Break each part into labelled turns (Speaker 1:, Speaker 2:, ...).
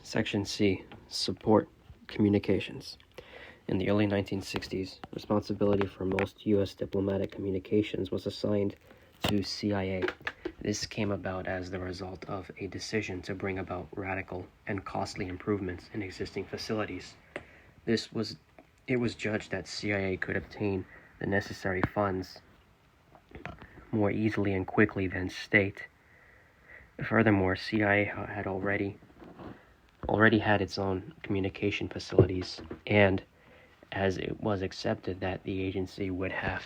Speaker 1: Section C, Support Communications. In the early 1960s, responsibility for most U.S. diplomatic communications was assigned to CIA. This came about as the result of a decision to bring about radical and costly improvements in existing facilities. It was judged that CIA could obtain the necessary funds more easily and quickly than state. Furthermore, CIA had already had its own communication facilities, and as it was accepted that the agency would have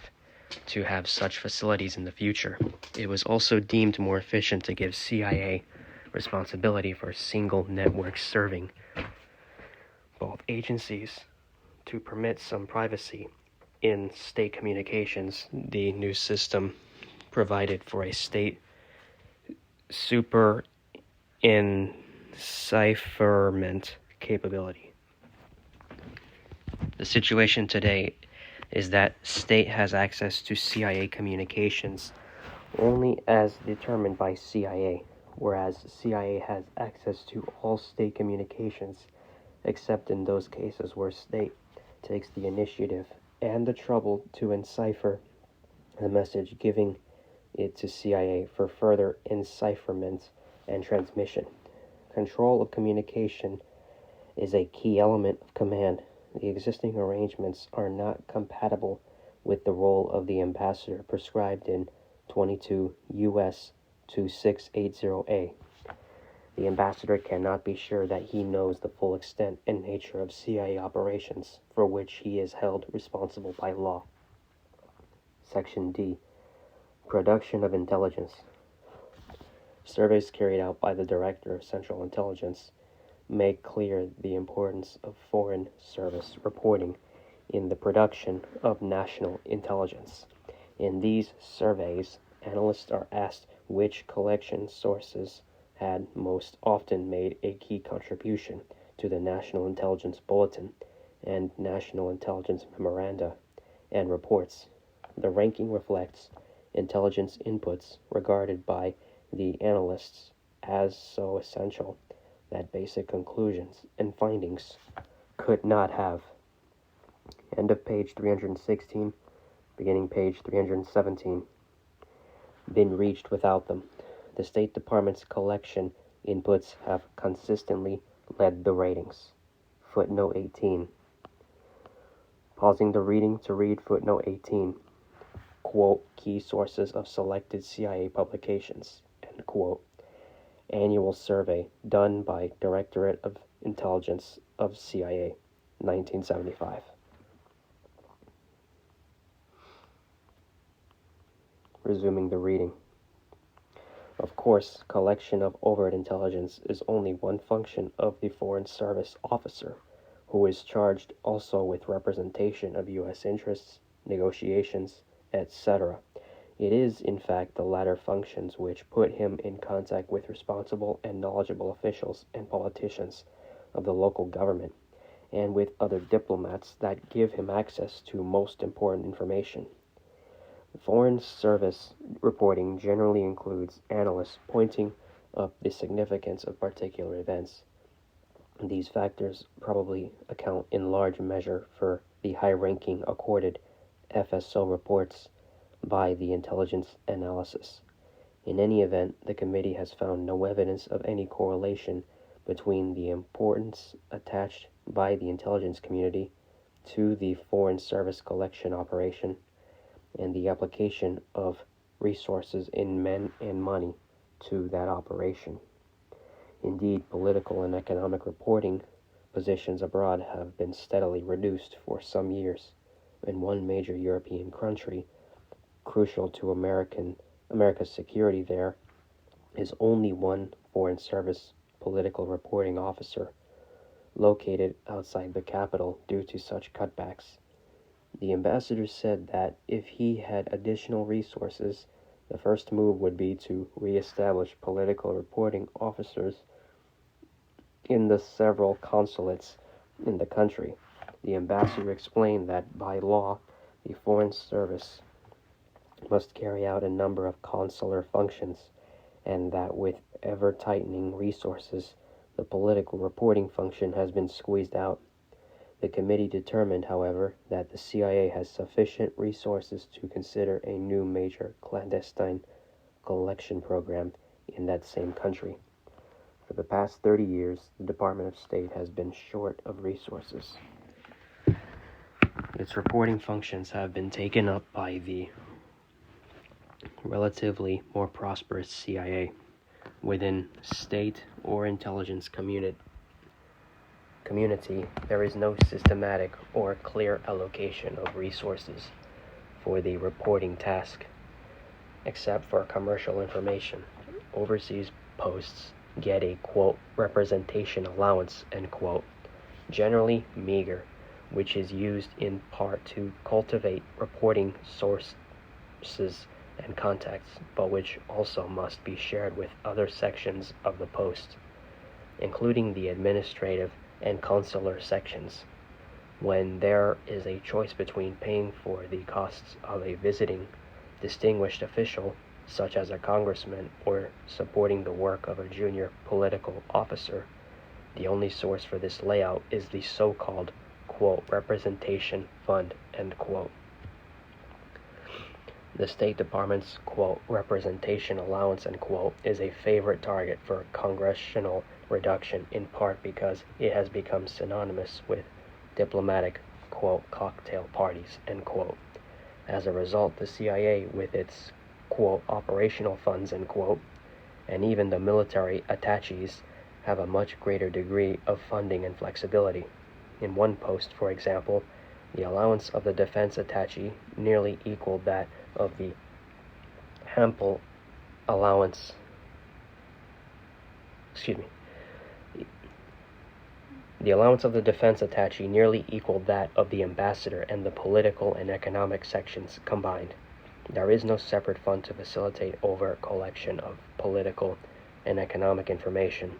Speaker 1: to have such facilities in the future, it was also deemed more efficient to give CIA responsibility for single network serving both agencies. To permit some privacy in state communications, the new system provided for a state super encipherment capability. The situation today is that state has access to CIA communications only as determined by CIA, whereas CIA has access to all state communications except in those cases where state takes the initiative and the trouble to encipher the message, giving it to CIA for further encipherment and transmission. Control of communication is a key element of command. The existing arrangements are not compatible with the role of the ambassador prescribed in 22 U.S. 2680A. The ambassador cannot be sure that he knows the full extent and nature of CIA operations for which he is held responsible by law. Section D, Production of Intelligence. Surveys carried out by the Director of Central Intelligence make clear the importance of Foreign Service reporting in the production of national intelligence. In these surveys, analysts are asked which collection sources had most often made a key contribution to the National Intelligence Bulletin and National Intelligence Memoranda and reports. The ranking reflects intelligence inputs regarded by the analysts as so essential that basic conclusions and findings could not have. End of page 316, beginning page 317. Been reached without them. The State Department's collection inputs have consistently led the ratings. Footnote 18. Pausing the reading to read footnote 18. Quote, key sources of selected CIA publications, end quote. Annual survey done by Directorate of Intelligence of CIA, 1975. Resuming the reading. Of course, collection of overt intelligence is only one function of the Foreign Service officer, who is charged also with representation of U.S. interests, negotiations, etc. It is, in fact, the latter functions which put him in contact with responsible and knowledgeable officials and politicians of the local government, and with other diplomats that give him access to most important information. Foreign Service reporting generally includes analysts pointing up the significance of particular events. These factors probably account in large measure for the high ranking accorded FSO reports by the intelligence analysis. In any event, the committee has found no evidence of any correlation between the importance attached by the intelligence community to the Foreign Service collection operation and the application of resources in men and money to that operation. Indeed, political and economic reporting positions abroad have been steadily reduced for some years. In one major European country, crucial to America's security, there is only one Foreign Service political reporting officer located outside the capital due to such cutbacks. The ambassador said that if he had additional resources, the first move would be to re-establish political reporting officers in the several consulates in the country. The ambassador explained that by law, the Foreign Service must carry out a number of consular functions, and that with ever-tightening resources, The political reporting function has been squeezed out. The committee determined, however, that the CIA has sufficient resources to consider a new major clandestine collection program in that same country. For the past 30 years, the Department of State has been short of resources. Its reporting functions have been taken up by the relatively more prosperous CIA within state or intelligence community. There is no systematic or clear allocation of resources for the reporting task, except for commercial information. Overseas posts get a, quote, representation allowance, end quote, generally meager, which is used in part to cultivate reporting sources and contacts, but which also must be shared with other sections of the post, including the administrative and consular sections. When there is a choice between paying for the costs of a visiting distinguished official, such as a congressman, or supporting the work of a junior political officer, the only source for this layout is the so-called, quote, representation fund, end quote. The State Department's, quote, representation allowance, end quote, is a favorite target for congressional reduction, in part because it has become synonymous with diplomatic, quote, cocktail parties, end quote. As a result, the CIA, with its, quote, operational funds, end quote, and even the military attaches, have a much greater degree of funding and flexibility. In one post, for example, the allowance of the defense attaché nearly equaled that of the ample allowance, the allowance of the defense attaché nearly equaled that of the ambassador and the political and economic sections combined. There is no separate fund to facilitate overt collection of political and economic information.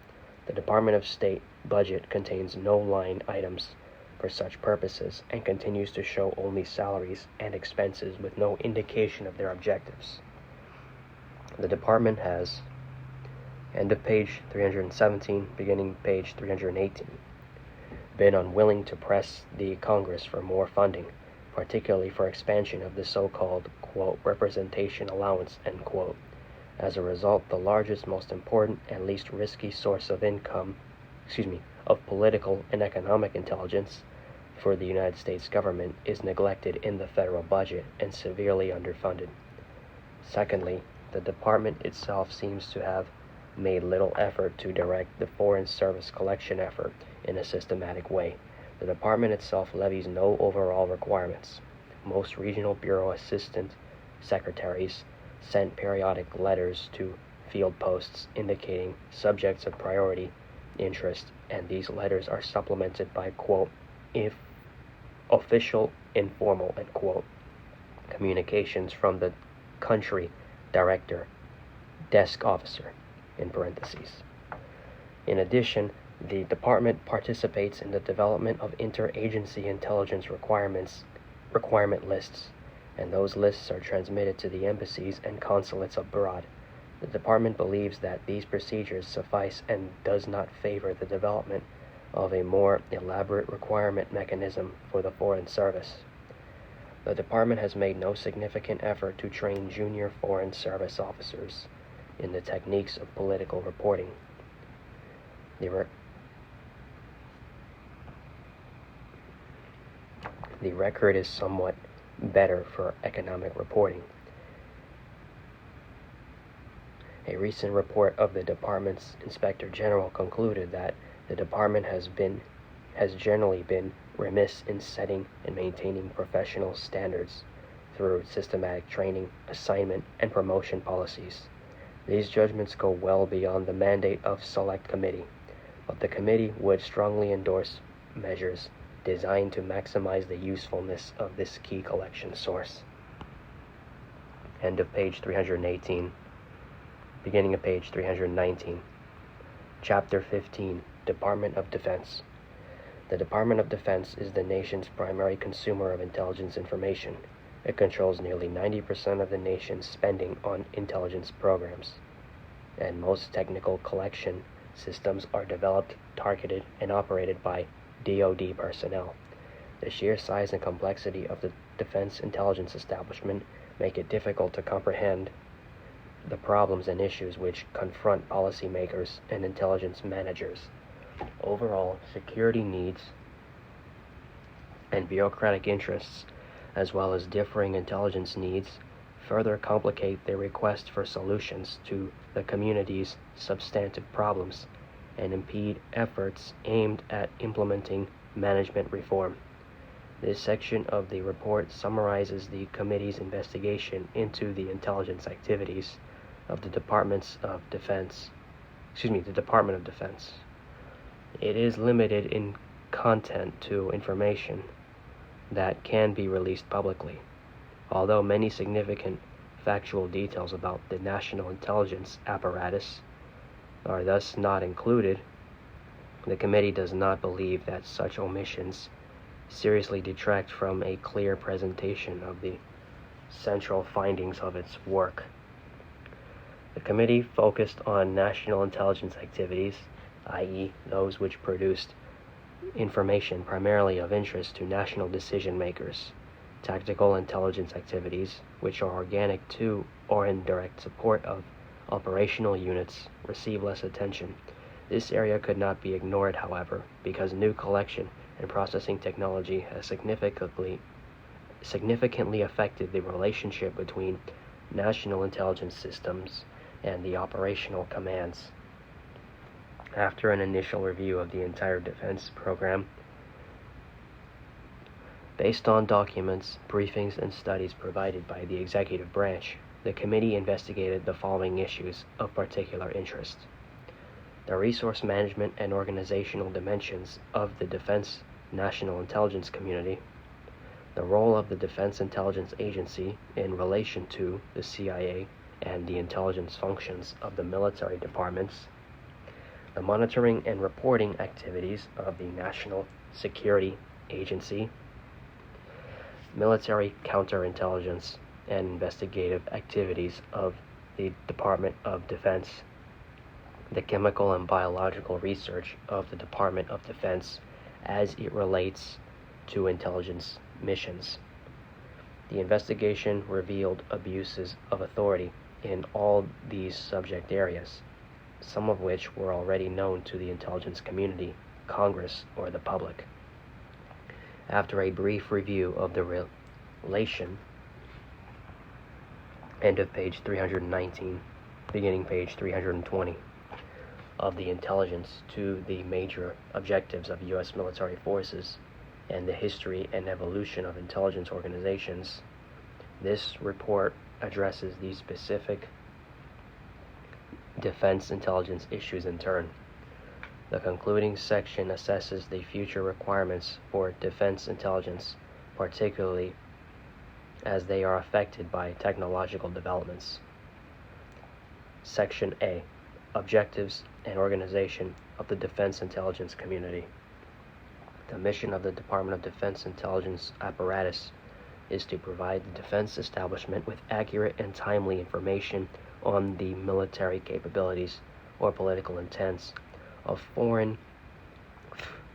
Speaker 1: The Department of State budget contains no line items for such purposes and continues to show only salaries and expenses with no indication of their objectives. The department has, end of page 317, beginning page 318, been unwilling to press the Congress for more funding, particularly for expansion of the so-called, quote, representation allowance, end quote. As a result, the largest, most important, and least risky source of of political and economic intelligence for the United States government is neglected in the federal budget and severely underfunded. Secondly, the department itself seems to have made little effort to direct the Foreign Service collection effort in a systematic way. The department itself levies no overall requirements. Most regional bureau assistant secretaries sent periodic letters to field posts indicating subjects of priority interest, and these letters are supplemented by, quote, if official, informal, end quote, communications from the country director, desk officer, in parentheses. In addition, the department participates in the development of interagency intelligence requirement lists, and those lists are transmitted to the embassies and consulates abroad. The department believes that these procedures suffice and does not favor the development of a more elaborate requirement mechanism for the Foreign Service. The department has made no significant effort to train junior Foreign Service officers in the techniques of political reporting. The record is somewhat better for economic reporting. A recent report of the department's Inspector General concluded that the department has generally been remiss in setting and maintaining professional standards through systematic training, assignment, and promotion policies. These judgments go well beyond the mandate of Select Committee, but the committee would strongly endorse measures designed to maximize the usefulness of this key collection source. End of page 318. Beginning of page 319. Chapter 15, Department of Defense. The Department of Defense is the nation's primary consumer of intelligence information. It controls nearly 90% of the nation's spending on intelligence programs, and most technical collection systems are developed, targeted, and operated by DoD personnel. The sheer size and complexity of the defense intelligence establishment make it difficult to comprehend the problems and issues which confront policymakers and intelligence managers. Overall, security needs and bureaucratic interests, as well as differing intelligence needs, further complicate their request for solutions to the community's substantive problems and impede efforts aimed at implementing management reform. This section of the report summarizes the committee's investigation into the intelligence activities of the Department of Defense. It is limited in content to information that can be released publicly. Although many significant factual details about the national intelligence apparatus are thus not included, the committee does not believe that such omissions seriously detract from a clear presentation of the central findings of its work. The committee focused on national intelligence activities, i.e., those which produced information primarily of interest to national decision makers. Tactical intelligence activities, which are organic to or in direct support of operational units, receive less attention. This area could not be ignored, however, because new collection and processing technology has significantly affected the relationship between national intelligence systems and the operational commands. After an initial review of the entire defense program, based on documents, briefings, and studies provided by the executive branch, the committee investigated the following issues of particular interest: the resource management and organizational dimensions of the defense national intelligence community, the role of the Defense Intelligence Agency in relation to the CIA and the intelligence functions of the military departments, the monitoring and reporting activities of the National Security Agency, military counterintelligence and investigative activities of the Department of Defense, the chemical and biological research of the Department of Defense as it relates to intelligence missions. The investigation revealed abuses of authority in all these subject areas, some of which were already known to the intelligence community, Congress, or the public. After a brief review of the relation, end of page 319, beginning page 320, of the intelligence to the major objectives of U.S. military forces and the history and evolution of intelligence organizations, this report addresses these specific defense intelligence issues in turn. The concluding section assesses the future requirements for defense intelligence, particularly as they are affected by technological developments. Section A: Objectives and Organization of the Defense Intelligence Community. The mission of the Department of Defense Intelligence apparatus is to provide the defense establishment with accurate and timely information on the military capabilities or political intents of foreign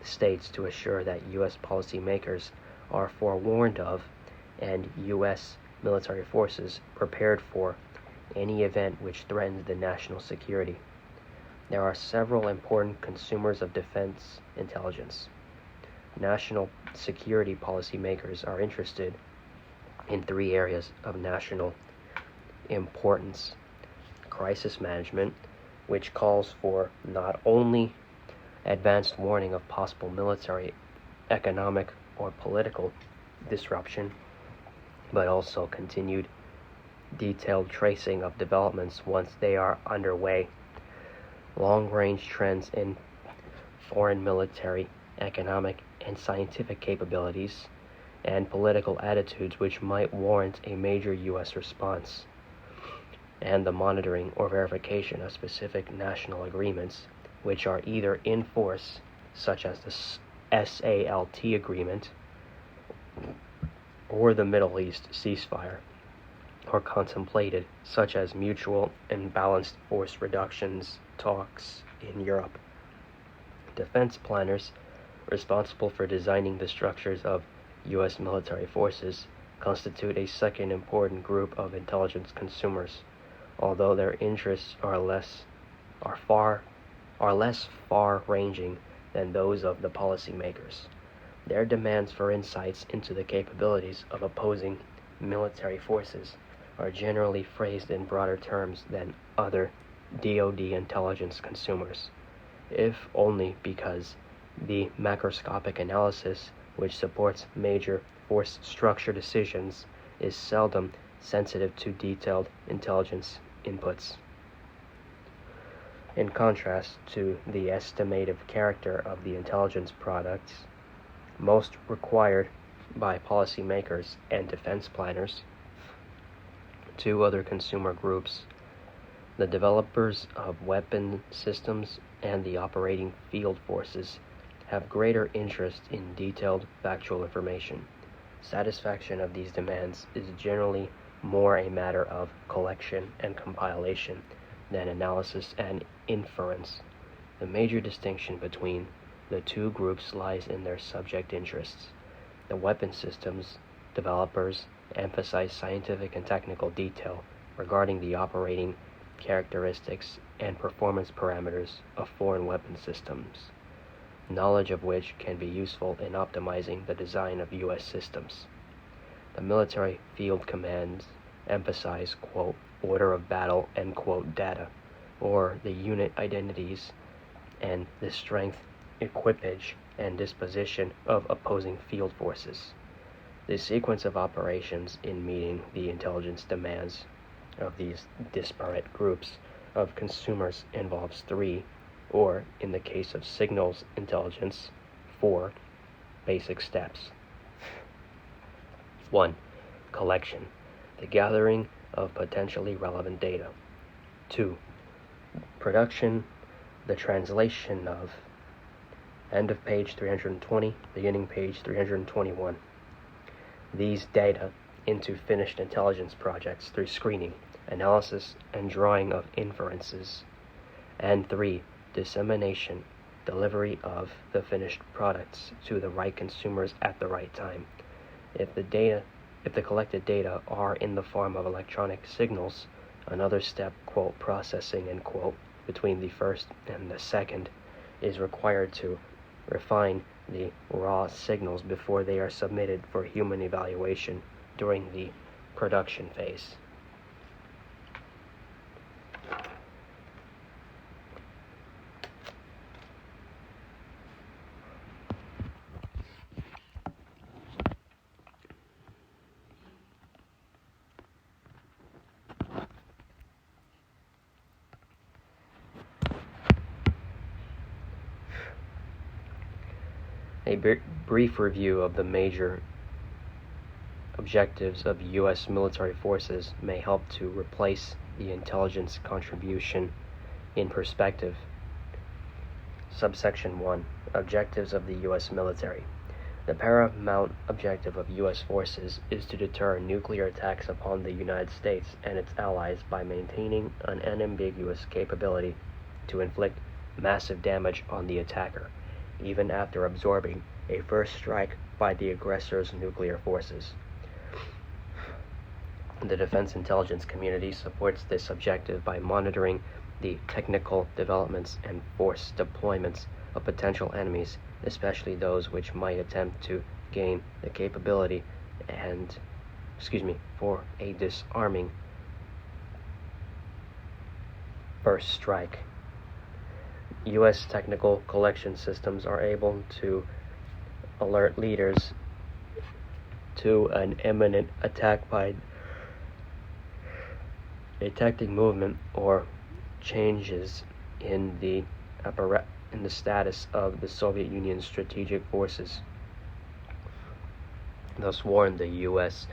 Speaker 1: states to assure that U.S. policymakers are forewarned of and U.S. military forces prepared for any event which threatens the national security. There are several important consumers of defense intelligence. National security policymakers are interested in three areas of national importance: crisis management, which calls for not only advanced warning of possible military, economic, or political disruption, but also continued detailed tracing of developments once they are underway; long-range trends in foreign military, economic, and scientific capabilities, and political attitudes which might warrant a major U.S. response; and the monitoring or verification of specific national agreements which are either in force, such as the SALT agreement or the Middle East ceasefire, or contemplated, such as mutual and balanced force reductions talks in Europe. Defense planners, responsible for designing the structures of U.S. military forces, constitute a second important group of intelligence consumers, although their interests are less far-ranging than those of the policymakers. Their demands for insights into the capabilities of opposing military forces are generally phrased in broader terms than other DoD intelligence consumers, if only because the macroscopic analysis which supports major force structure decisions is seldom sensitive to detailed intelligence inputs. In contrast to the estimative character of the intelligence products, most required by policymakers and defense planners, two other consumer groups, the developers of weapon systems and the operating field forces, have greater interest in detailed factual information. Satisfaction of these demands is generally more a matter of collection and compilation than analysis and inference. The major distinction between the two groups lies in their subject interests. The weapon systems developers emphasize scientific and technical detail regarding the operating characteristics and performance parameters of foreign weapon systems, knowledge of which can be useful in optimizing the design of U.S. systems. The military field commands emphasize, quote, order of battle, end quote, data, or the unit identities and the strength, equipage, and disposition of opposing field forces. The sequence of operations in meeting the intelligence demands of these disparate groups of consumers involves three, or in the case of signals intelligence, four basic steps. 1. Collection, the gathering of potentially relevant data. 2. Production, the translation of, end of page 320, beginning page 321. These data into finished intelligence projects through screening, analysis, and drawing of inferences. And 3. Dissemination, delivery of the finished products to the right consumers at the right time. If the collected data are in the form of electronic signals, another step, quote, processing, end quote, between the first and the second is required to refine the raw signals before they are submitted for human evaluation during the production phase. A brief review of the major objectives of U.S. military forces may help to replace the intelligence contribution in perspective. Subsection 1. Objectives of the U.S. military. The paramount objective of U.S. forces is to deter nuclear attacks upon the United States and its allies by maintaining an unambiguous capability to inflict massive damage on the attacker, even after absorbing a first strike by the aggressor's nuclear forces. The defense intelligence community supports this objective by monitoring the technical developments and force deployments of potential enemies, especially those which might attempt to gain the capability for a disarming first strike. U.S. technical collection systems are able to alert leaders to an imminent attack by detecting movement or changes in the status of the Soviet Union's strategic forces. Thus warned, the U.S.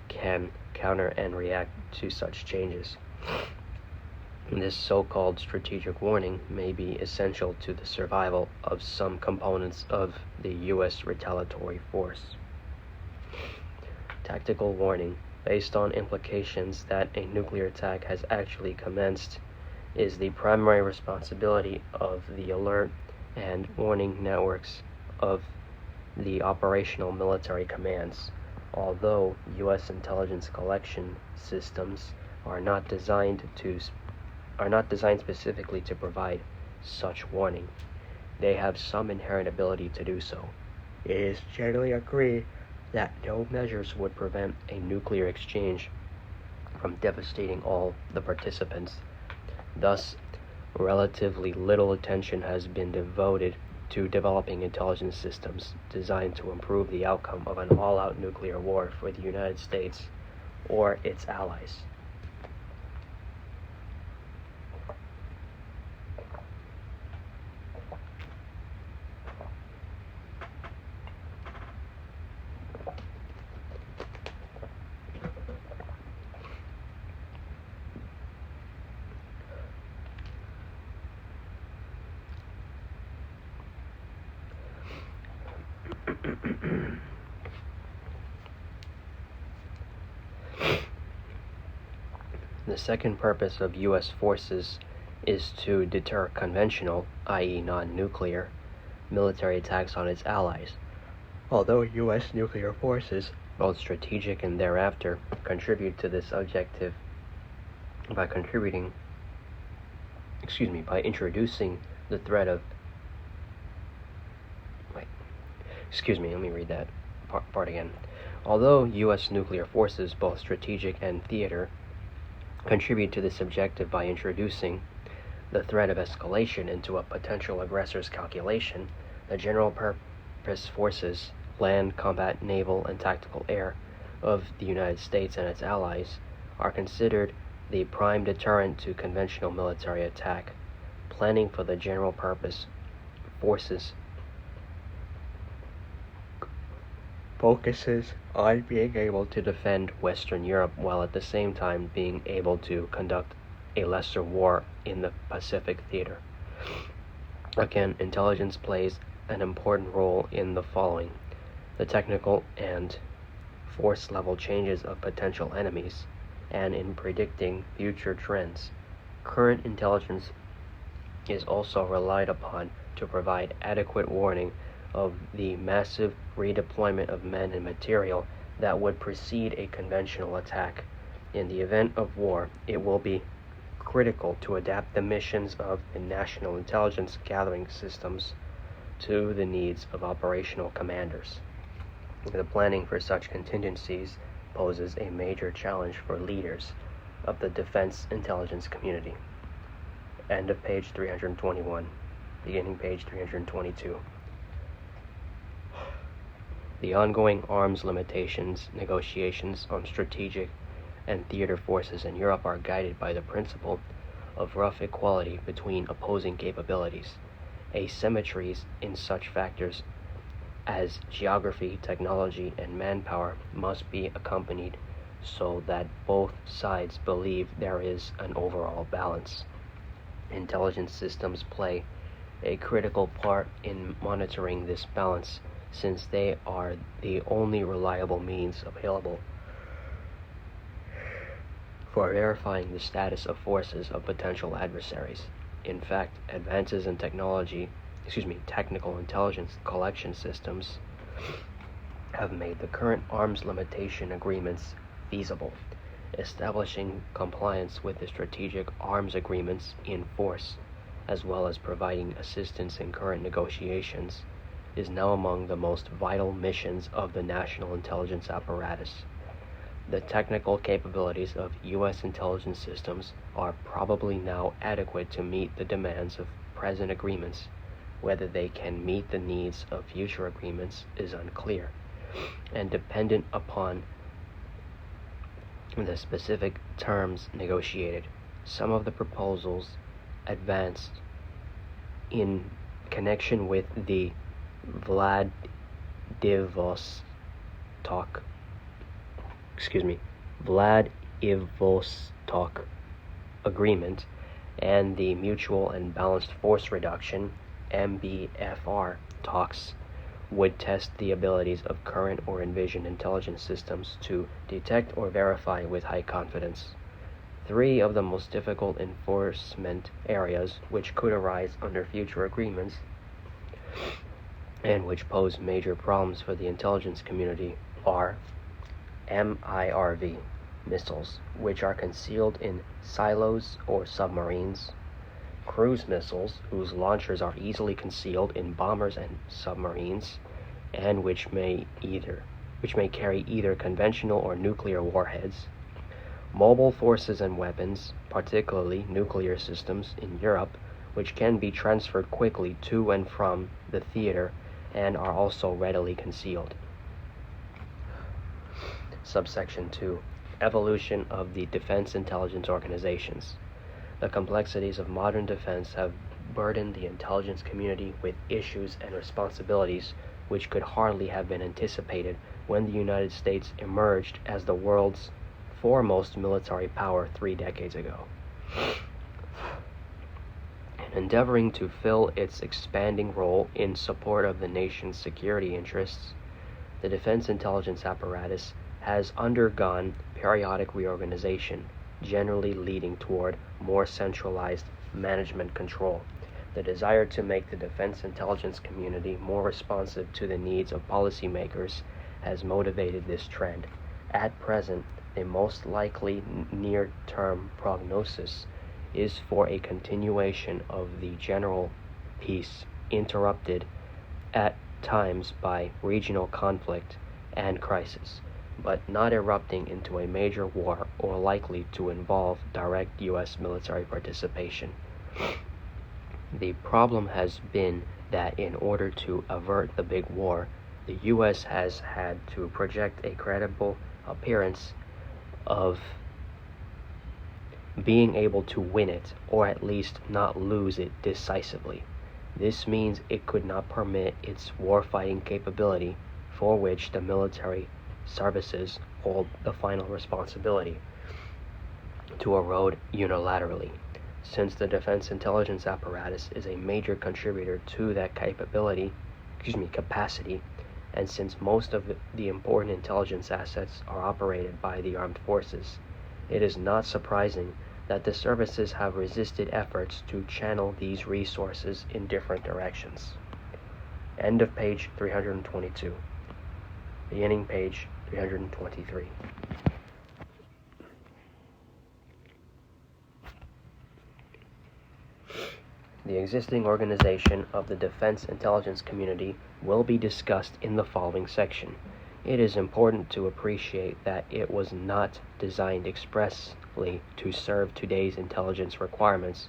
Speaker 1: can counter and react to such changes. This so-called strategic warning may be essential to the survival of some components of the U.S. retaliatory force. Tactical warning, based on implications that a nuclear attack has actually commenced, is the primary responsibility of the alert and warning networks of the operational military commands. Although U.S. intelligence collection systems are not designed specifically to provide such warning, they have some inherent ability to do so. It is generally agreed that no measures would prevent a nuclear exchange from devastating all the participants. Thus, relatively little attention has been devoted to developing intelligence systems designed to improve the outcome of an all-out nuclear war for the United States or its allies. The second purpose of U.S. forces is to deter conventional, i.e. non-nuclear, military attacks on its allies. Although U.S. nuclear forces, both strategic and thereafter, contribute to this objective by introducing the threat of let me read that part again. Although U.S. nuclear forces, both strategic and theater, contribute to this objective by introducing the threat of escalation into a potential aggressor's calculation, the general purpose forces, land, combat, naval, and tactical air, of the United States and its allies are considered the prime deterrent to conventional military attack. Planning for the general purpose forces focuses on being able to defend Western Europe while at the same time being able to conduct a lesser war in the Pacific theater. Again, intelligence plays an important role in the following: the technical and force level changes of potential enemies, and in predicting future trends. Current intelligence is also relied upon to provide adequate warning of the massive redeployment of men and material that would precede a conventional attack. In the event of war, it will be critical to adapt the missions of the national intelligence gathering systems to the needs of operational commanders. The planning for such contingencies poses a major challenge for leaders of the defense intelligence community. End of page 321, beginning page 322. The ongoing arms limitations negotiations on strategic and theater forces in Europe are guided by the principle of rough equality between opposing capabilities. Asymmetries in such factors as geography, technology, and manpower must be accompanied so that both sides believe there is an overall balance. Intelligence systems play a critical part in monitoring this balance, since they are the only reliable means available for verifying the status of forces of potential adversaries. In fact, advances in technical intelligence collection systems have made the current arms limitation agreements feasible. Establishing compliance with the strategic arms agreements in force, as well as providing assistance in current negotiations, is now among the most vital missions of the national intelligence apparatus. The technical capabilities of U.S. intelligence systems are probably now adequate to meet the demands of present agreements. Whether they can meet the needs of future agreements is unclear, and dependent upon the specific terms negotiated. Some of the proposals advanced in connection with the Vladivostok Agreement and the Mutual and Balanced Force Reduction (MBFR) talks would test the abilities of current or envisioned intelligence systems to detect or verify with high confidence Three of the most difficult enforcement areas which could arise under future agreements and which pose major problems for the intelligence community are MIRV missiles, which are concealed in silos or submarines, cruise missiles, whose launchers are easily concealed in bombers and submarines, and which may carry either conventional or nuclear warheads, mobile forces and weapons, particularly nuclear systems in Europe, which can be transferred quickly to and from the theater and are also readily concealed. Subsection 2. Evolution of the defense intelligence organizations. The complexities of modern defense have burdened the intelligence community with issues and responsibilities which could hardly have been anticipated when the United States emerged as the world's foremost military power 3 decades ago. In endeavoring to fill its expanding role in support of the nation's security interests, the defense intelligence apparatus has undergone periodic reorganization, generally leading toward more centralized management control. The desire to make the defense intelligence community more responsive to the needs of policymakers has motivated this trend. At present, the most likely near-term prognosis is for a continuation of the general peace, interrupted at times by regional conflict and crisis, but not erupting into a major war or likely to involve direct U.S. military participation. The problem has been that in order to avert the big war, the U.S. has had to project a credible appearance of being able to win it, or at least not lose it decisively. This means it could not permit its warfighting capability, for which the military services hold the final responsibility, to erode unilaterally. Since the defense intelligence apparatus is a major contributor to that capacity, and since most of the important intelligence assets are operated by the armed forces, it is not surprising that the services have resisted efforts to channel these resources in different directions. End of page 322. Beginning page 323. The existing organization of the defense intelligence community will be discussed in the following section. It is important to appreciate that it was not designed expressly to serve today's intelligence requirements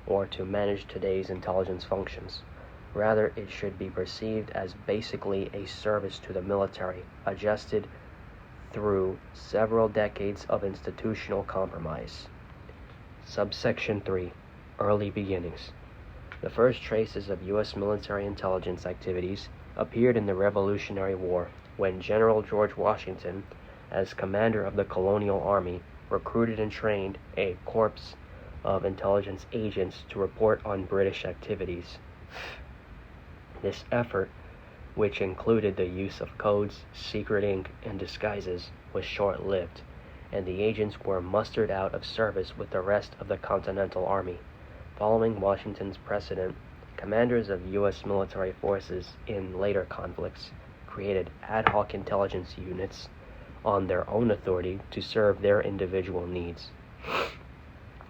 Speaker 1: or to manage today's intelligence functions. Rather, it should be perceived as basically a service to the military, adjusted through several decades of institutional compromise. Subsection 3. Early beginnings. The first traces of U.S. military intelligence activities appeared in the Revolutionary War, when General George Washington, as commander of the colonial army, recruited and trained a corps of intelligence agents to report on British activities. This effort, which included the use of codes, secret ink, and disguises, was short-lived, and the agents were mustered out of service with the rest of the Continental Army. Following Washington's precedent, commanders of U.S. military forces in later conflicts created ad hoc intelligence units on their own authority to serve their individual needs.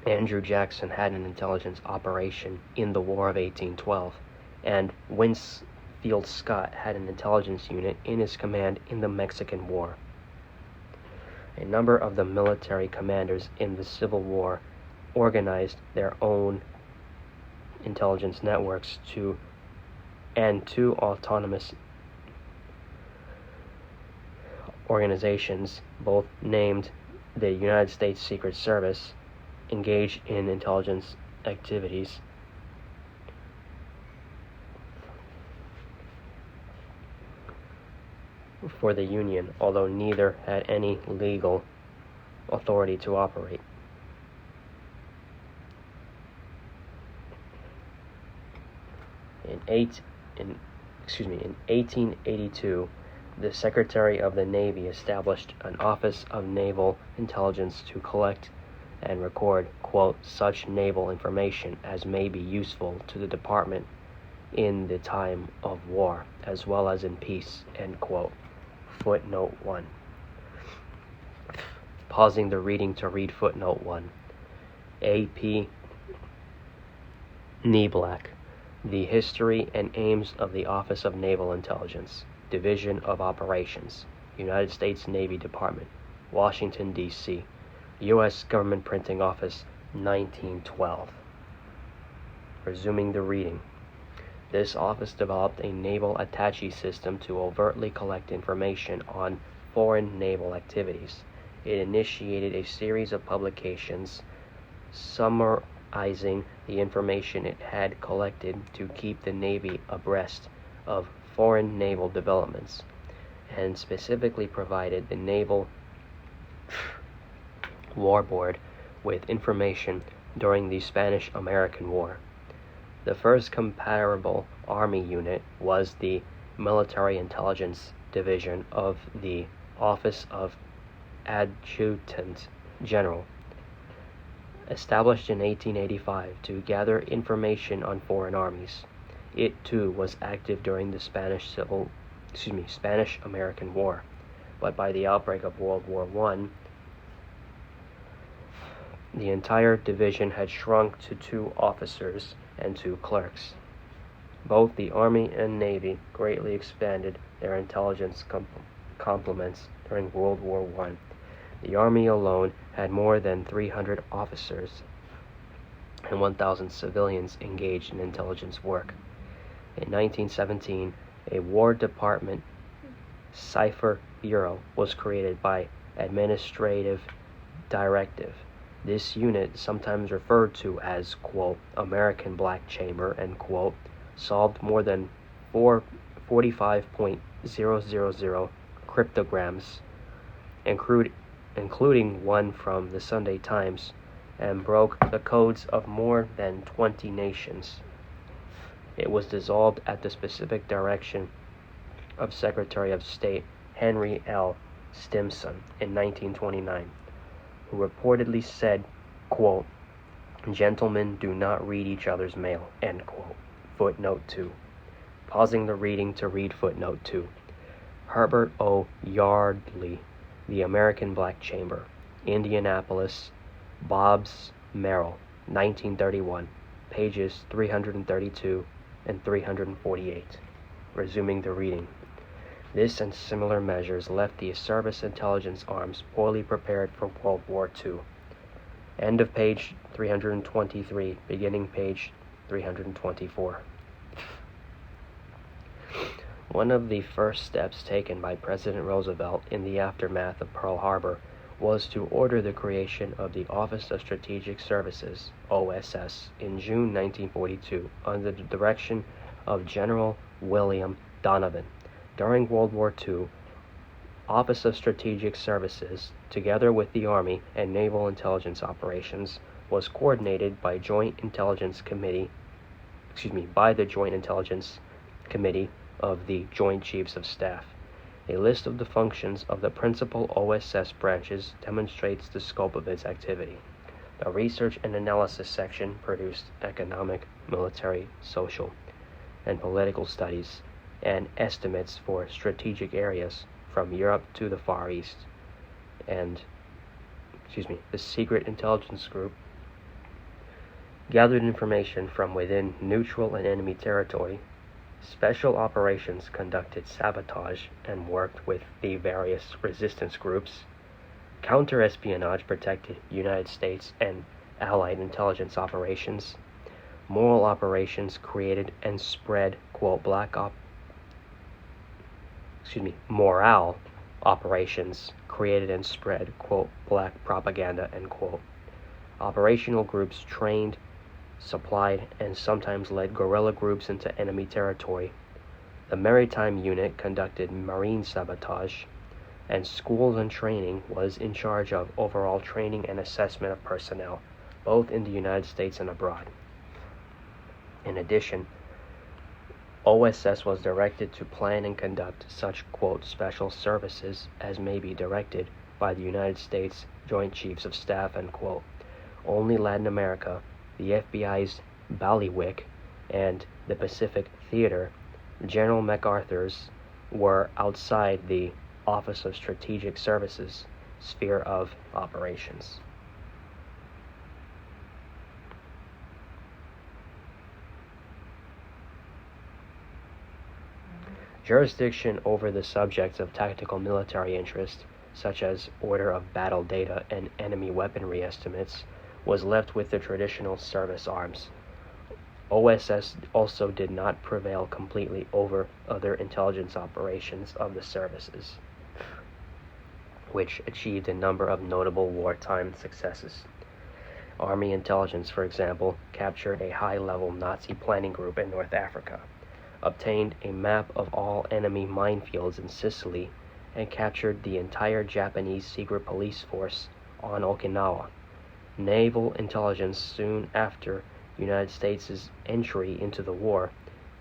Speaker 1: Andrew Jackson had an intelligence operation in the War of 1812, and Winfield Scott had an intelligence unit in his command in the Mexican War. A number of the military commanders in the Civil War organized their own intelligence networks and two autonomous organizations, both named the United States Secret Service, engaged in intelligence activities. For the Union, although neither had any legal authority to operate. In 1882, the Secretary of the Navy established an Office of Naval Intelligence to collect and record, quote, such naval information as may be useful to the department in the time of war, as well as in peace, end quote. Footnote 1. Pausing the reading to read footnote 1. A.P. Neblack, The History and Aims of the Office of Naval Intelligence, Division of Operations, United States Navy Department, Washington, D.C., U.S. Government Printing Office, 1912. Resuming the reading. This office developed a naval attaché system to overtly collect information on foreign naval activities. It initiated a series of publications summarizing the information it had collected to keep the Navy abreast of foreign naval developments, and specifically provided the Naval War Board with information during the Spanish-American War. The first comparable Army unit was the Military Intelligence Division of the Office of Adjutant General, established in 1885 to gather information on foreign armies. It too was active during the Spanish-American War, but by the outbreak of World War I, the entire division had shrunk to 2 officers and 2 clerks. Both the Army and Navy greatly expanded their intelligence complements during World War I. The Army alone had more than 300 officers and 1,000 civilians engaged in intelligence work. In 1917, a War Department Cipher Bureau was created by administrative directive. This unit, sometimes referred to as, quote, American Black Chamber, end quote, solved more than 45,000 cryptograms, including one from the Sunday Times, and broke the codes of more than 20 nations. It was dissolved at the specific direction of Secretary of State Henry L. Stimson in 1929, who reportedly said, quote, gentlemen do not read each other's mail, end quote. Footnote 2. Pausing the reading to read footnote 2. Herbert O. Yardley, The American Black Chamber, Indianapolis, Bobbs Merrill, 1931, pages 332 and 348. Resuming the reading. This and similar measures left the service intelligence arms poorly prepared for World War II. End of page 323, beginning page 324. One of the first steps taken by President Roosevelt in the aftermath of Pearl Harbor was to order the creation of the Office of Strategic Services, OSS, in June 1942 under the direction of General William Donovan. During World War II, Office of Strategic Services, together with the Army and Naval Intelligence Operations, was coordinated by the Joint Intelligence Committee of the Joint Chiefs of Staff. A list of the functions of the principal OSS branches demonstrates the scope of its activity. The Research and Analysis section produced economic, military, social, and political studies and estimates for strategic areas from Europe to the Far East. And, the Secret Intelligence Group gathered information from within neutral and enemy territory. Special Operations conducted sabotage and worked with the various resistance groups. Counter-espionage protected United States and Allied intelligence operations. Moral operations created and spread, quote, morale operations created and spread, quote, black propaganda, end quote. Operational groups trained, supplied, and sometimes led guerrilla groups into enemy territory. The Maritime Unit conducted marine sabotage, and Schools and Training was in charge of overall training and assessment of personnel, both in the United States and abroad. In addition, OSS was directed to plan and conduct such, quote, special services as may be directed by the United States Joint Chiefs of Staff, end quote. only Latin America, the FBI's Bailiwick, and the Pacific Theater, General MacArthur's, were outside the Office of Strategic Services sphere of operations. Jurisdiction over the subjects of tactical military interest, such as order of battle data and enemy weaponry estimates, was left with the traditional service arms. OSS also did not prevail completely over other intelligence operations of the services, which achieved a number of notable wartime successes. Army intelligence, for example, captured a high-level Nazi planning group in North Africa, obtained a map of all enemy minefields in Sicily, and captured the entire Japanese secret police force on Okinawa. Naval intelligence soon after the United States' entry into the war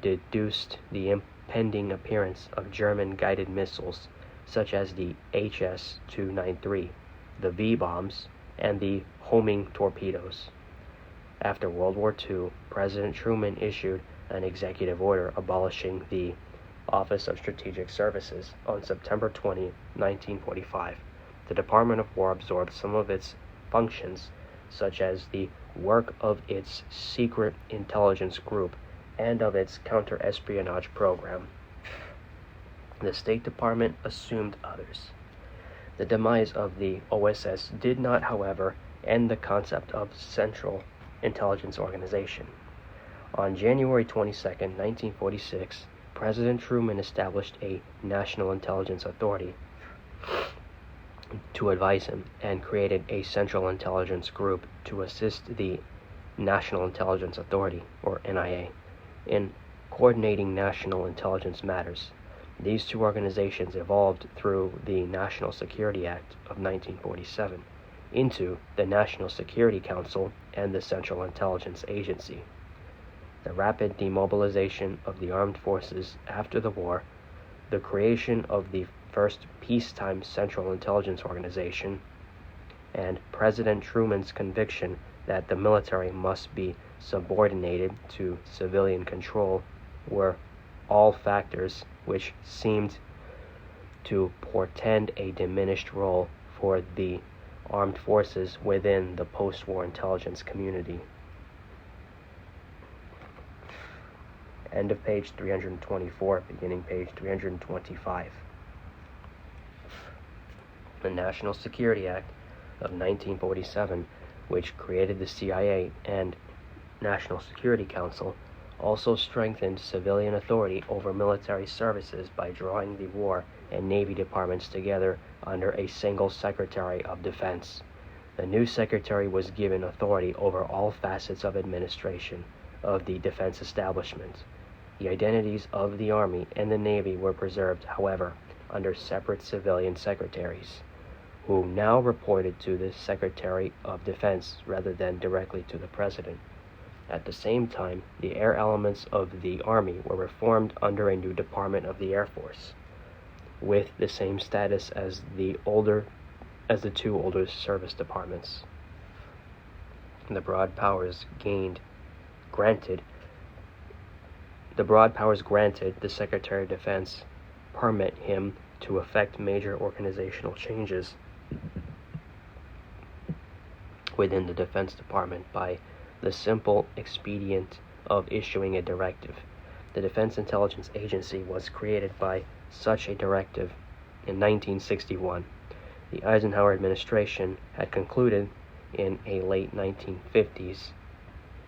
Speaker 1: deduced the impending appearance of German guided missiles such as the HS-293, the V-bombs, and the homing torpedoes. After World War II, President Truman issued an executive order abolishing the Office of Strategic Services on September 20, 1945. The Department of War absorbed some of its functions, such as the work of its secret intelligence group and of its counter-espionage program. The State Department assumed others. The demise of the OSS did not, however, end the concept of Central Intelligence Organization. On January 22, 1946, President Truman established a National Intelligence Authority to advise him and created a Central Intelligence Group to assist the National Intelligence Authority, or NIA, in coordinating national intelligence matters. These two organizations evolved through the National Security Act of 1947 into the National Security Council and the Central Intelligence Agency. The rapid demobilization of the armed forces after the war, the creation of the first peacetime Central Intelligence Organization, and President Truman's conviction that the military must be subordinated to civilian control were all factors which seemed to portend a diminished role for the armed forces within the post-war intelligence community. End of page 324, beginning page 325. The National Security Act of 1947, which created the CIA and National Security Council, also strengthened civilian authority over military services by drawing the War and Navy departments together under a single Secretary of Defense. The new Secretary was given authority over all facets of administration of the defense establishment. The identities of the Army and the Navy were preserved, however, under separate civilian secretaries, who now reported to the Secretary of Defense rather than directly to the President. At the same time, the air elements of the Army were reformed under a new Department of the Air Force, with the same status as the two older service departments. The broad powers granted the Secretary of Defense permit him to effect major organizational changes within the Defense Department by the simple expedient of issuing a directive. The Defense Intelligence Agency was created by such a directive in 1961. The Eisenhower administration had concluded in a late 1950s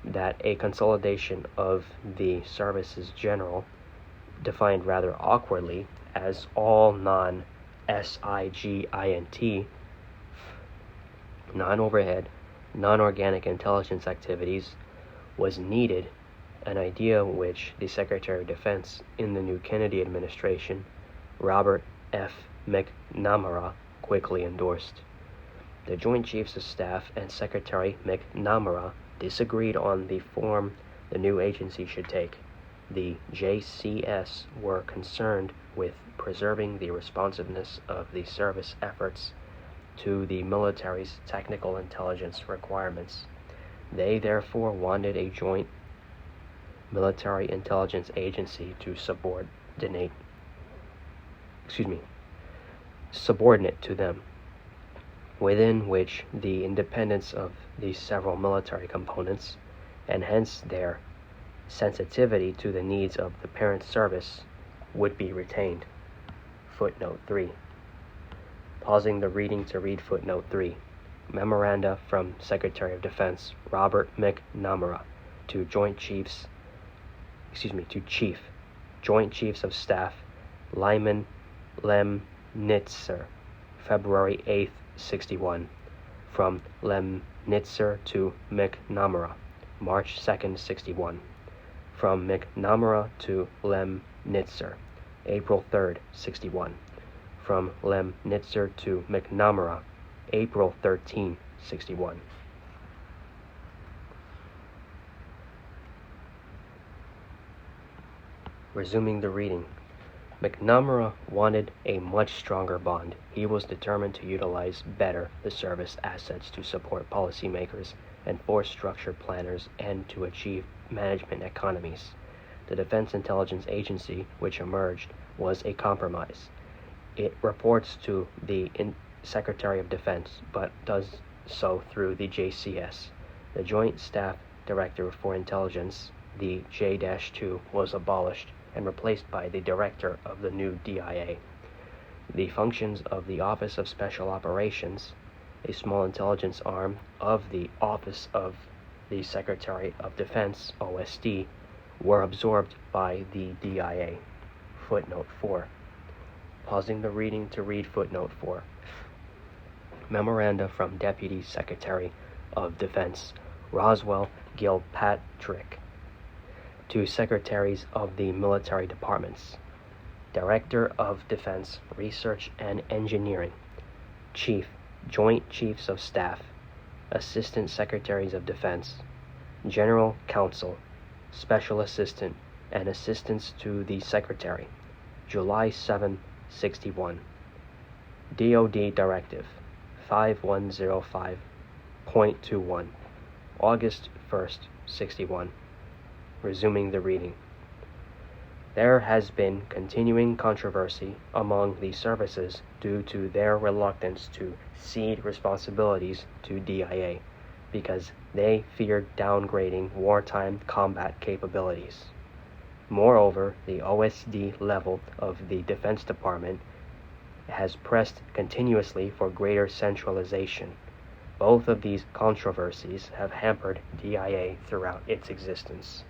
Speaker 1: that a consolidation of the services general, defined rather awkwardly as all non-SIGINT, non-overhead, non-organic intelligence activities, was needed, an idea which the Secretary of Defense in the new Kennedy administration, Robert F. McNamara, quickly endorsed. The Joint Chiefs of Staff and Secretary McNamara disagreed on the form the new agency should take. The JCS were concerned with preserving the responsiveness of the service efforts to the military's technical intelligence requirements. They therefore wanted a joint military intelligence agency to subordinate to them, within which the independence of the several military components, and hence their sensitivity to the needs of the parent service, would be retained. Footnote 3. Pausing the reading to read footnote 3. Memoranda from Secretary of Defense Robert McNamara to Chief Joint Chiefs of Staff Lyman Lemnitzer, February 8, 61. From Lemnitzer to McNamara, March 2, 61. From McNamara to Lemnitzer, April 3, 61. From Lemnitzer to McNamara, April 13, 61. Resuming the reading. McNamara wanted a much stronger bond. He was determined to utilize better the service assets to support policymakers and force structure planners and to achieve management economies. The Defense Intelligence Agency, which emerged, was a compromise. It reports to the Secretary of Defense, but does so through the JCS. The Joint Staff Director for Intelligence, the J-2, was abolished and replaced by the Director of the new DIA. The functions of the Office of Special Operations, a small intelligence arm of the Office of the Secretary of Defense, OSD, were absorbed by the DIA. Footnote 4. Pausing the reading to read footnote 4. Memoranda from Deputy Secretary of Defense Roswell Gilpatrick to Secretaries of the Military Departments, Director of Defense Research and Engineering, Joint Chiefs of Staff, Assistant Secretaries of Defense, General Counsel, Special Assistant, and Assistants to the Secretary, July 7, 61. DoD Directive 5105.21, August 1st, 61. Resuming the reading. There has been continuing controversy among the services due to their reluctance to cede responsibilities to DIA because they feared downgrading wartime combat capabilities. Moreover, the OSD level of the Defense Department has pressed continuously for greater centralization. Both of these controversies have hampered DIA throughout its existence.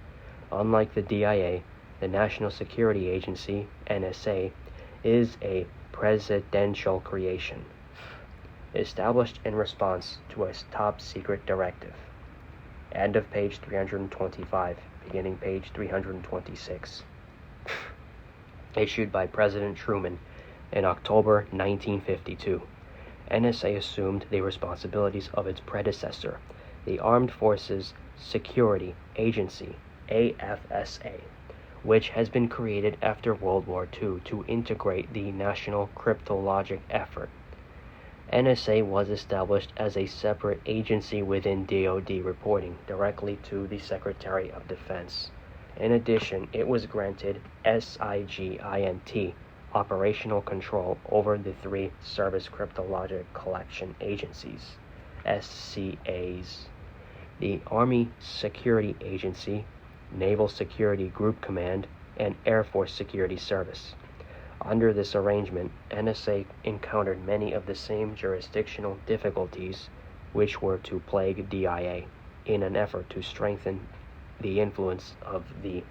Speaker 1: Unlike the DIA, the National Security Agency, NSA, is a presidential creation, established in response to a top-secret directive. End of page 325, beginning page 326. Issued by President Truman in October 1952. NSA assumed the responsibilities of its predecessor, the Armed Forces Security Agency, AFSA, which has been created after World War II to integrate the national cryptologic effort. NSA was established as a separate agency within DoD, reporting directly to the Secretary of Defense. In addition, it was granted SIGINT, operational control over the three Service Cryptologic Collection Agencies, SCAs, the Army Security Agency, Naval Security Group Command, and Air Force Security Service. Under this arrangement, NSA encountered many of the same jurisdictional difficulties which were to plague DIA in an effort to strengthen the influence of the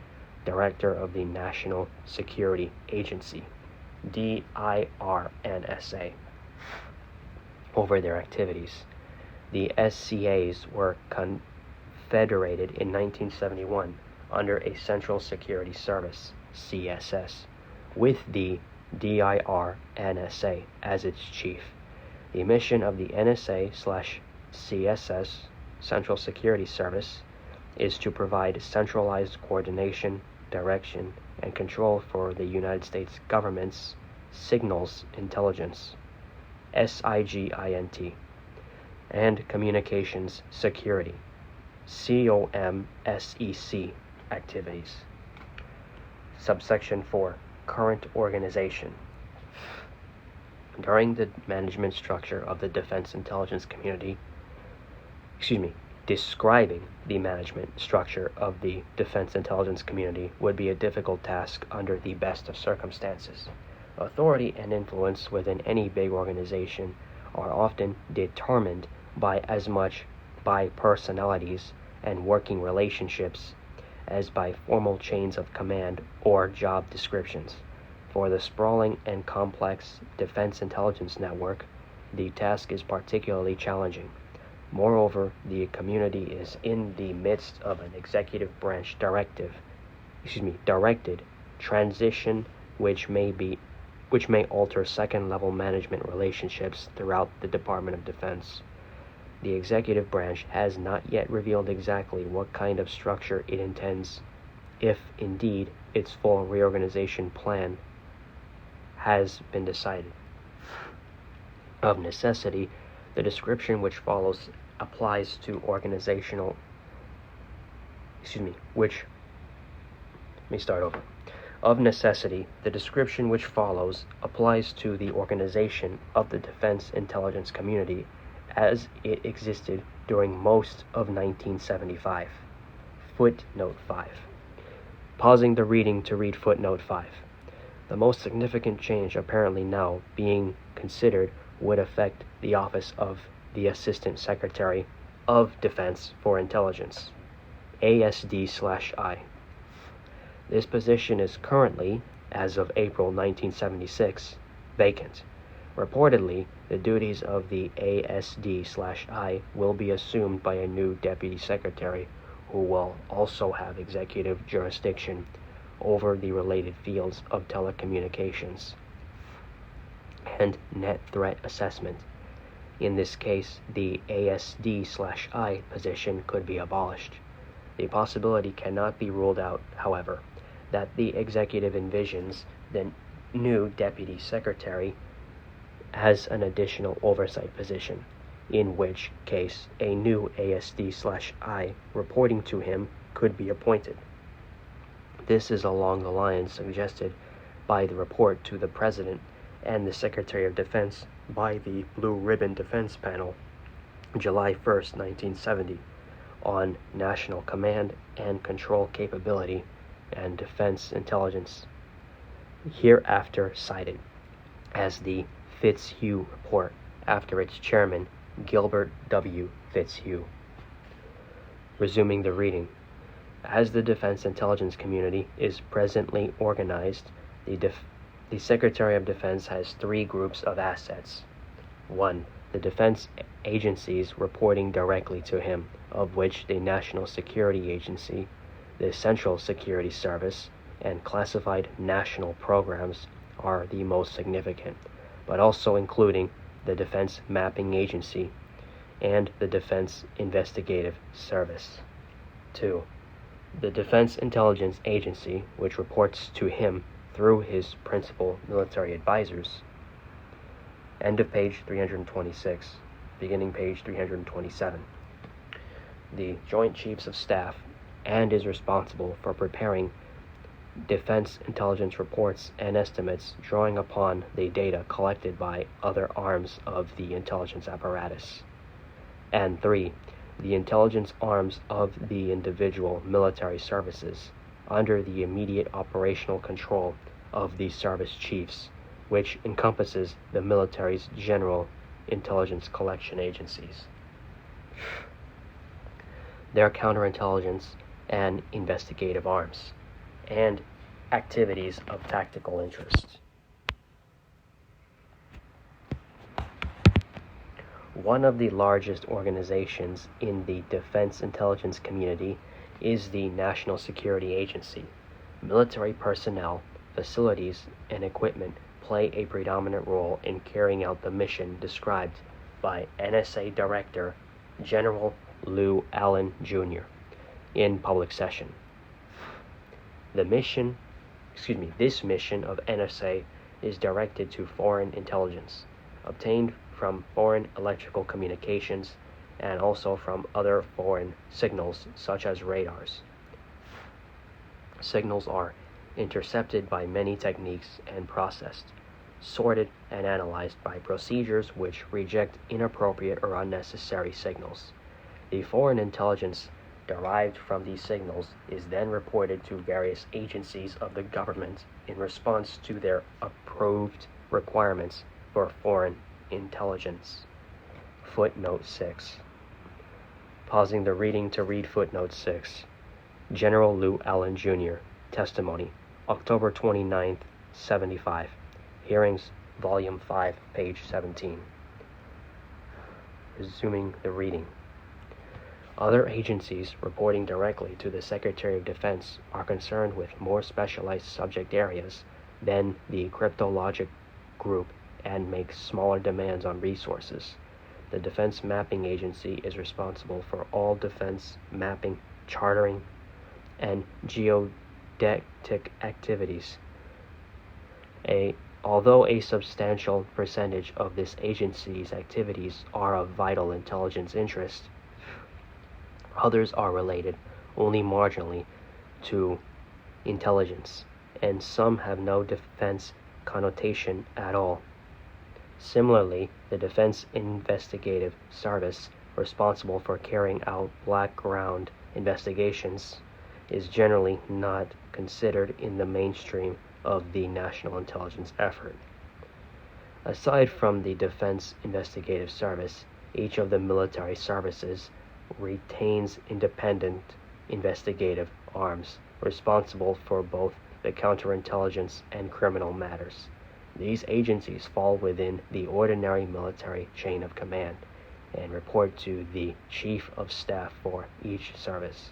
Speaker 1: Director of the National Security Agency, DIRNSA, over their activities. The SCAs were confederated in 1971 under a Central Security Service, CSS, with the DIRNSA as its chief. The mission of the NSA/CSS, Central Security Service, is to provide centralized coordination, direction, and control for the United States government's signals intelligence, SIGINT, and communications security, COMSEC activities. Subsection 4. Current organization. During the management structure of the defense intelligence community, describing the management structure of the defense intelligence community would be a difficult task under the best of circumstances. Authority and influence within any big organization are often determined by as much by personalities and working relationships as by formal chains of command or job descriptions. For the sprawling and complex defense intelligence network, the task is particularly challenging. Moreover, the community is in the midst of an executive branch directed transition which may alter second-level management relationships throughout the Department of Defense. The executive branch has not yet revealed exactly what kind of structure it intends, if indeed its full reorganization plan has been decided. Of necessity, the description which follows applies to Of necessity, the description which follows applies to the organization of the defense intelligence community as it existed during most of 1975. Footnote 5. Pausing the reading to read footnote 5. The most significant change apparently now being considered would affect the office of the Assistant Secretary of Defense for Intelligence, ASD/I. This position is currently, as of April 1976, vacant. Reportedly, the duties of the ASD/I will be assumed by a new Deputy Secretary who will also have executive jurisdiction over the related fields of telecommunications and net threat assessment. In this case, the ASD/I position could be abolished. The possibility cannot be ruled out, however, that the executive envisions the new Deputy Secretary as an additional oversight position, in which case a new ASD/I reporting to him could be appointed. This is along the lines suggested by the report to the President and the Secretary of Defense by the Blue Ribbon Defense Panel, July 1st, 1970, on National Command and Control Capability and Defense Intelligence, hereafter cited as the Fitzhugh Report after its chairman, Gilbert W. Fitzhugh. Resuming the reading. As the defense intelligence community is presently organized, the Secretary of Defense has three groups of assets. 1. The defense agencies reporting directly to him, of which the National Security Agency, the Central Security Service, and classified national programs are the most significant, but also including the Defense Mapping Agency and the Defense Investigative Service. 2. The Defense Intelligence Agency, which reports to him through his principal military advisors. End of page 326, beginning page 327. The Joint Chiefs of Staff and is responsible for preparing defense intelligence reports and estimates drawing upon the data collected by other arms of the intelligence apparatus. And 3. The intelligence arms of the individual military services under the immediate operational control of the service chiefs, which encompasses the military's general intelligence collection agencies, their counterintelligence and investigative arms, and activities of tactical interest. One of the largest organizations in the defense intelligence community is the National Security Agency. Military personnel, facilities, and equipment play a predominant role in carrying out the mission described by NSA Director General Lew Allen, Jr. in public session. This mission of NSA is directed to foreign intelligence, obtained from foreign electrical communications and also from other foreign signals such as radars. Signals are intercepted by many techniques and processed, sorted, and analyzed by procedures which reject inappropriate or unnecessary signals. The foreign intelligence derived from these signals is then reported to various agencies of the government in response to their approved requirements for foreign intelligence. Footnote 6. Pausing the reading to read footnote 6. General Lou Allen Jr. Testimony, October 29, 75. Hearings, Volume 5, page 17. Resuming the reading. Other agencies reporting directly to the Secretary of Defense are concerned with more specialized subject areas than the cryptologic group and make smaller demands on resources. The Defense Mapping Agency is responsible for all defense mapping, chartering, and geodetic activities. Although a substantial percentage of this agency's activities are of vital intelligence interest, others are related only marginally to intelligence, and some have no defense connotation at all. Similarly, the Defense Investigative Service, responsible for carrying out background investigations, is generally not considered in the mainstream of the national intelligence effort. Aside from the Defense Investigative Service, each of the military services retains independent investigative arms responsible for both the counterintelligence and criminal matters. These agencies fall within the ordinary military chain of command and report to the Chief of Staff for each service.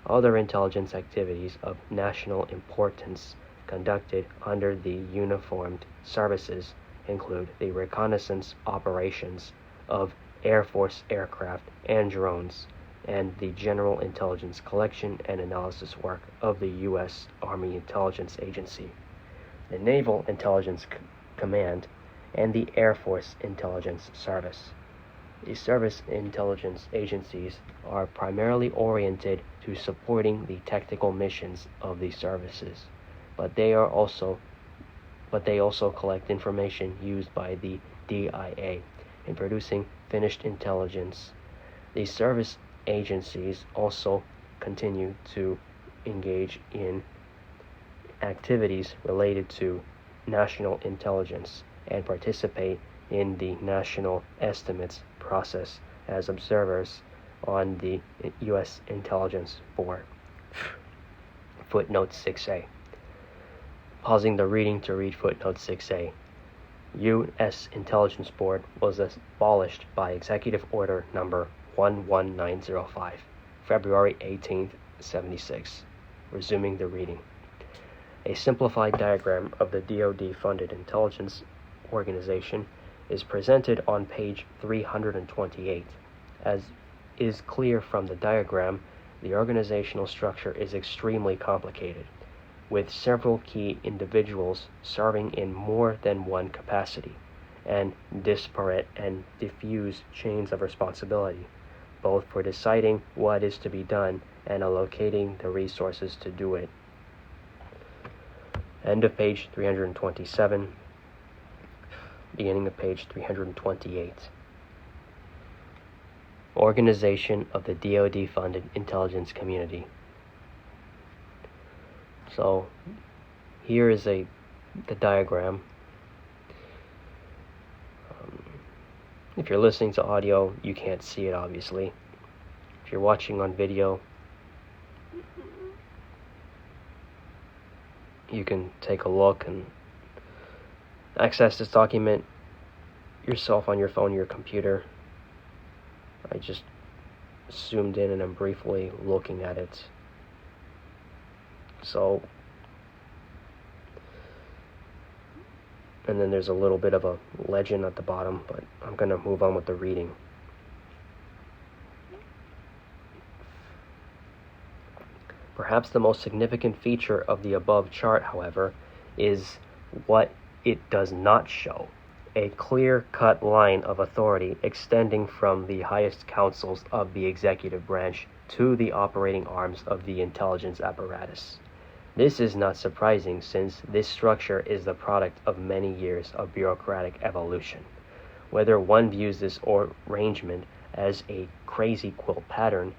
Speaker 1: Other intelligence activities of national importance conducted under the uniformed services include the reconnaissance operations of Air Force aircraft and drones, and the general intelligence collection and analysis work of the U.S. Army Intelligence Agency, the Naval Intelligence Command, and the Air Force Intelligence Service. The service intelligence agencies are primarily oriented to supporting the technical missions of these services, but they also collect information used by the DIA in producing finished intelligence. These service agencies also continue to engage in activities related to national intelligence and participate in the national estimates process as observers on the U.S. Intelligence Board. Footnote 6a. Pausing the reading to read footnote 6a. U.S. Intelligence Board was abolished by Executive Order Number 11905, February 18, 76. Resuming the reading. A simplified diagram of the DoD-funded intelligence organization is presented on page 328. As is clear from the diagram, the organizational structure is extremely complicated, with several key individuals serving in more than one capacity, and disparate and diffuse chains of responsibility, both for deciding what is to be done and allocating the resources to do it. End of page 327, beginning of page 328. Organization of the DoD-funded intelligence community. So here is the diagram. If you're listening to audio, you can't see it, obviously. If you're watching on video, you can take a look and access this document yourself on your phone or your computer. I just zoomed in and I'm briefly looking at it. So, and then there's a little bit of a legend at the bottom, but I'm going to move on with the reading. Perhaps the most significant feature of the above chart, however, is what it does not show, a clear-cut line of authority extending from the highest councils of the executive branch to the operating arms of the intelligence apparatus. This is not surprising, since this structure is the product of many years of bureaucratic evolution. Whether one views this arrangement as a crazy quilt pattern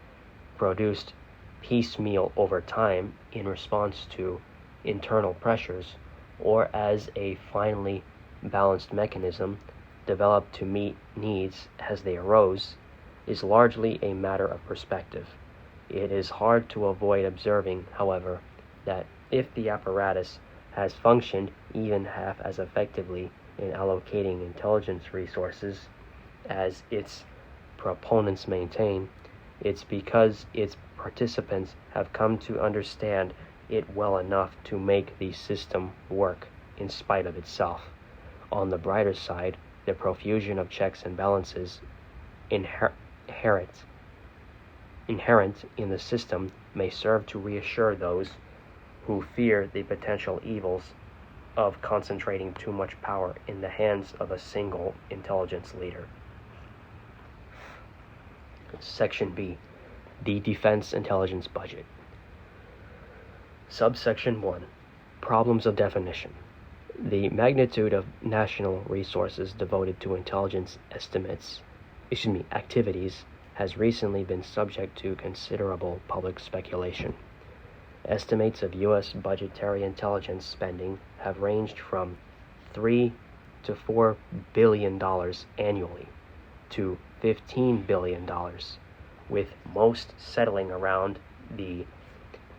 Speaker 1: produced piecemeal over time in response to internal pressures, or as a finely balanced mechanism developed to meet needs as they arose, is largely a matter of perspective. It is hard to avoid observing, however, that if the apparatus has functioned even half as effectively in allocating intelligence resources as its proponents maintain, it's because its participants have come to understand it well enough to make the system work in spite of itself. On the brighter side, the profusion of checks and balances inherent in the system may serve to reassure those who fear the potential evils of concentrating too much power in the hands of a single intelligence leader. Section B, the Defense Intelligence Budget. Subsection 1, Problems of Definition. The magnitude of national resources devoted to intelligence activities has recently been subject to considerable public speculation. Estimates of U.S. budgetary intelligence spending have ranged from $3 to $4 billion annually to $15 billion, with most settling around the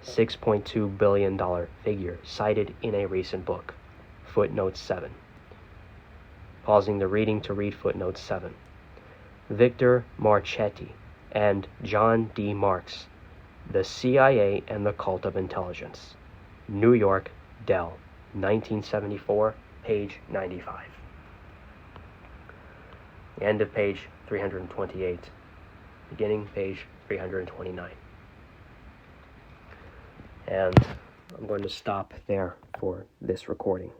Speaker 1: $6.2 billion figure cited in a recent book. Footnote 7. Pausing the reading to read footnote 7. Victor Marchetti and John D. Marks, The CIA and the Cult of Intelligence. New York, Dell, 1974, page 95. End of page 328. Beginning page 329. And I'm going to stop there for this recording.